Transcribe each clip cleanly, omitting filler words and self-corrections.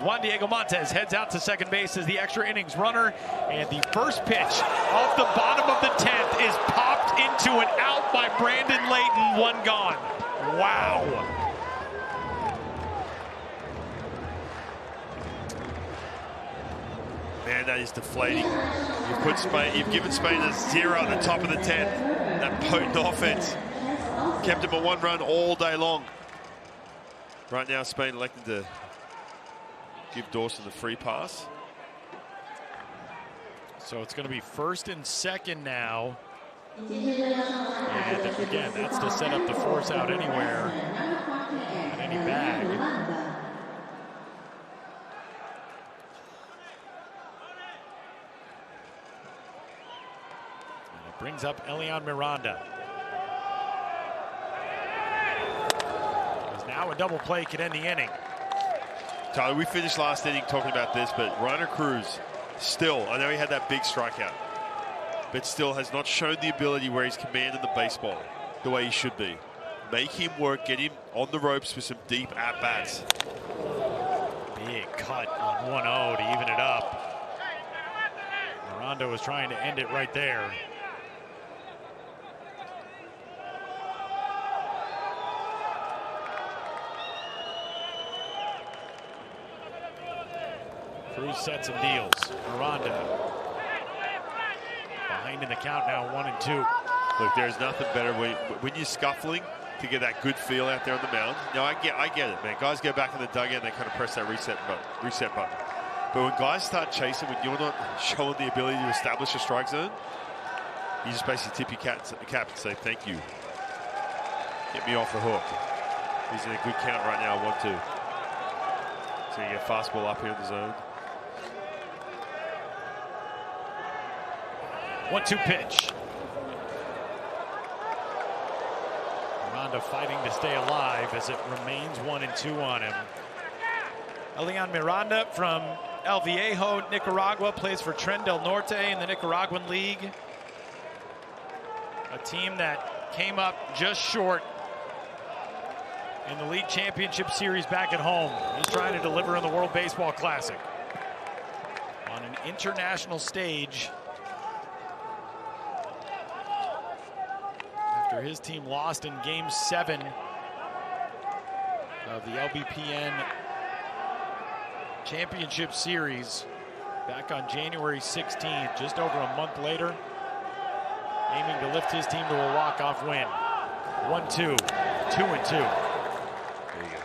Juan Diego Montes heads out to second base as the extra innings runner, and the first pitch off the bottom of the 10th is popped into an out by Brandon Layton. One gone. Wow. Man, that is deflating. You've given Spain a 0 at the top of the 10th. That potent offense kept him a 1 run all day long. Right now, Spain elected to give Dawson the free pass. So it's going to be first and second now. And again, that's to set up the force out anywhere, at any bag. And it brings up Miranda. As now a double play could end the inning. Tyler, we finished last inning talking about this, but Reiner Cruz still, I know he had that big strikeout, but still has not shown the ability where he's commanded the baseball the way he should be. Make him work, get him on the ropes with some deep at-bats. Big cut on 1-0 to even it up. Miranda was trying to end it right there. Cruz sets and deals. Miranda behind in the count now, 1-2. Look, there's nothing better when you're scuffling to get that good feel out there on the mound. No, I get it, man. Guys go back in the dugout and they kind of press that reset button. But when guys start chasing, when you're not showing the ability to establish a strike zone, you just basically tip your cap and say, thank you. Get me off the hook. He's in a good count right now, 1-2. So you get fastball up here in the zone. 1-2 pitch. Miranda fighting to stay alive as it remains 1-2 on him. Elian Miranda from El Viejo, Nicaragua, plays for Tren del Norte in the Nicaraguan League. A team that came up just short in the League Championship Series back at home. He's trying to deliver in the World Baseball Classic. On an international stage, after his team lost in Game 7 of the LBPN Championship Series back on January 16th, just over a month later, aiming to lift his team to a walk-off win. 1-2, 2-2. There you go.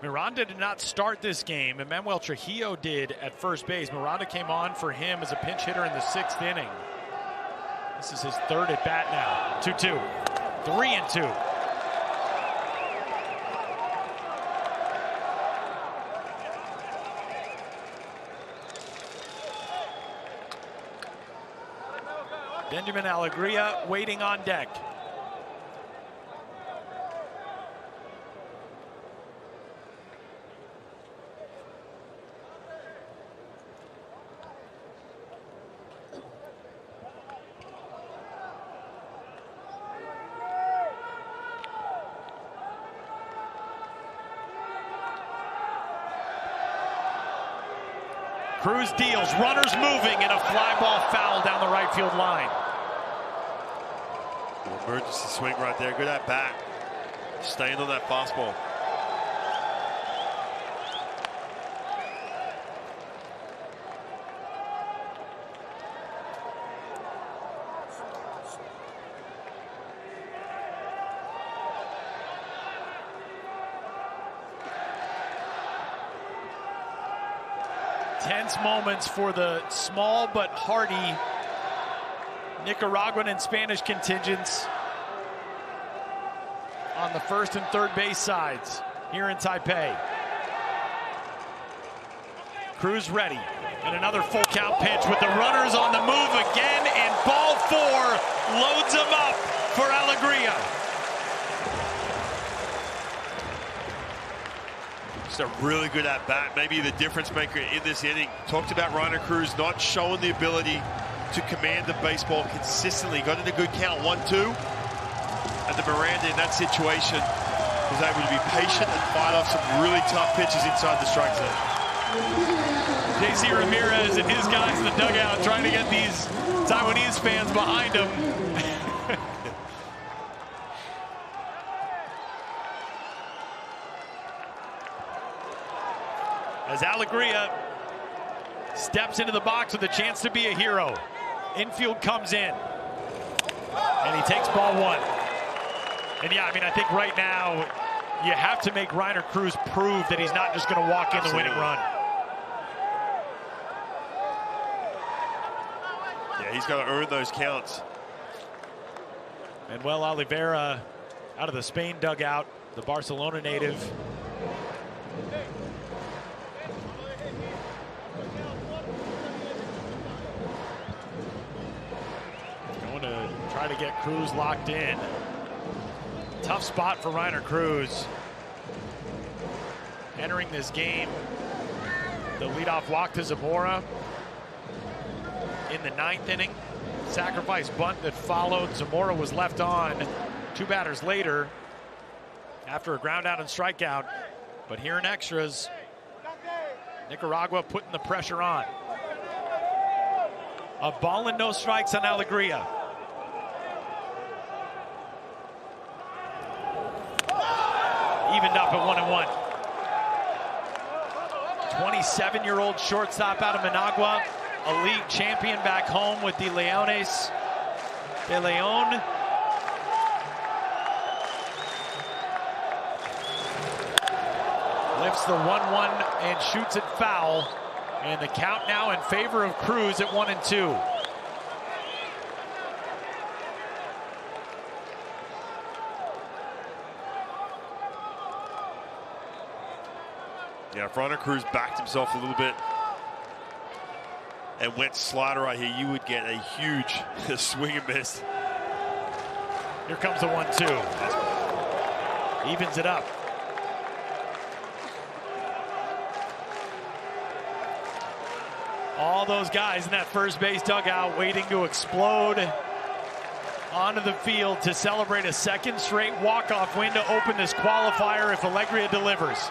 Miranda did not start this game, and Manuel Trujillo did at first base. Miranda came on for him as a pinch hitter in the 6th inning. This is his 3rd at bat now. 2-2, 3-2. Benjamin Alegria waiting on deck. Cruz deals, runners moving, and a fly ball foul down the right field line. Emergency swing right there. Good at bat. Staying on that fastball. Tense moments for the small but hardy Nicaraguan and Spanish contingents on the 1st and 3rd base sides here in Taipei. Cruz ready, and another full count pitch with the runners on the move again, and ball 4 loads them up for Alegria. Just a really good at bat, maybe the difference maker in this inning. Talked about Reiner Cruz not showing the ability to command the baseball consistently. Got in a good count, 1-2. And the Miranda in that situation was able to be patient and fight off some really tough pitches inside the strike zone. JC Ramirez and his guys in the dugout trying to get these Taiwanese fans behind him. As Alegria steps into the box with a chance to be a hero. Infield comes in. And he takes ball one. And yeah, I mean, I think right now you have to make Reiner Cruz prove that he's not just going to walk in the winning run. Yeah, he's got to earn those counts. Manuel Oliveira out of the Spain dugout, the Barcelona native. Going to try to get Cruz locked in. Tough spot for Reiner Cruz. Entering this game, the leadoff walk to Zamora in the 9th inning. Sacrifice bunt that followed. Zamora was left on 2 batters later after a ground out and strikeout. But here in extras, Nicaragua putting the pressure on. A ball and no strikes on Alegria. Evened up at 1-1. 27-year-old shortstop out of Managua, a league champion back home with the Leones de Leon. Lifts the 1-1 and shoots it foul. And the count now in favor of Cruz at 1-2. Yeah, if Reiner Cruz backed himself a little bit and went slider right here, you would get a huge swing and miss. Here comes the 1-2. Evens it up. All those guys in that first base dugout waiting to explode onto the field to celebrate a second straight walk-off win to open this qualifier if Alegria delivers.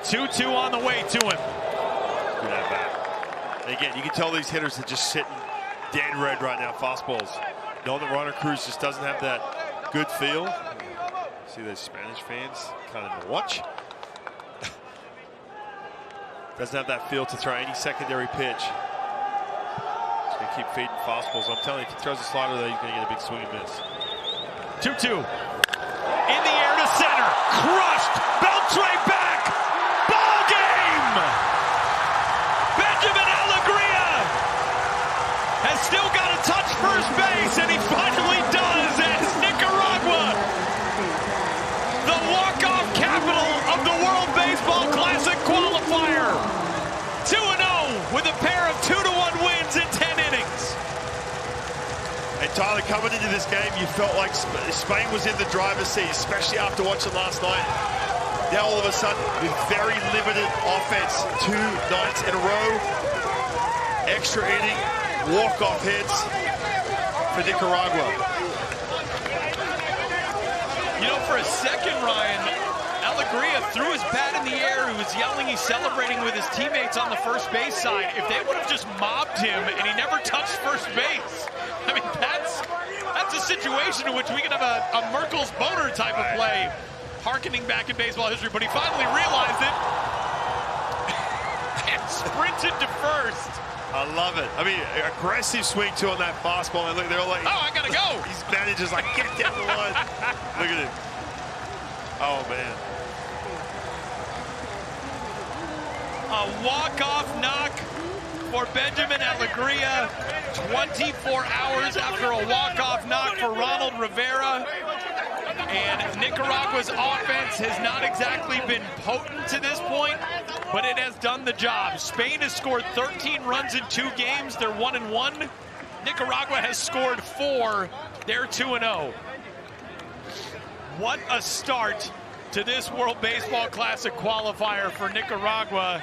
2-2 on the way to him. Good at bat. Again, you can tell these hitters are just sitting dead red right now, fastballs. Know that Reiner Cruz just doesn't have that good feel. See those Spanish fans kind of watch. Doesn't have that feel to throw any secondary pitch. Just gonna keep feeding fastballs. I'm telling you, if he throws a slider there, he's gonna get a big swing and miss. 2-2. In the air to center. Crushed. Beltre back. Ball game. Benjamin Alegria has still got to touch first base, and he finally does as Nicaragua, the walk-off capital of the World Baseball Classic qualifier. 2-0 with a pair of 2-1 wins in 10 innings. And Tyler, coming into this game, you felt like Spain was in the driver's seat, especially after watching last night. Now all of a sudden, with very limited offense, 2 nights in a row, extra inning, walk-off hits for Nicaragua. You know, for a second, Ryan, Alegria threw his bat in the air. He was yelling, he's celebrating with his teammates on the first base side. If they would have just mobbed him and he never touched first base, I mean, that's a situation in which we can have a Merkels-Boner type of play, harkening back in baseball history, but he finally realized it and sprinted to first. I love it. I mean, aggressive swing too on that fastball. And look, they're all like, oh, I gotta go. These managers like, get down the line. Look at him. Oh, man. A walk-off knock for Benjamin Alegria. 24 hours after a walk-off knock for Ronald Rivera. And Nicaragua's offense has not exactly been potent to this point, but it has done the job. Spain has scored 13 runs in 2 games. They're 1-1. Nicaragua has scored 4. They're 2-0. What a start to this World Baseball Classic qualifier for Nicaragua.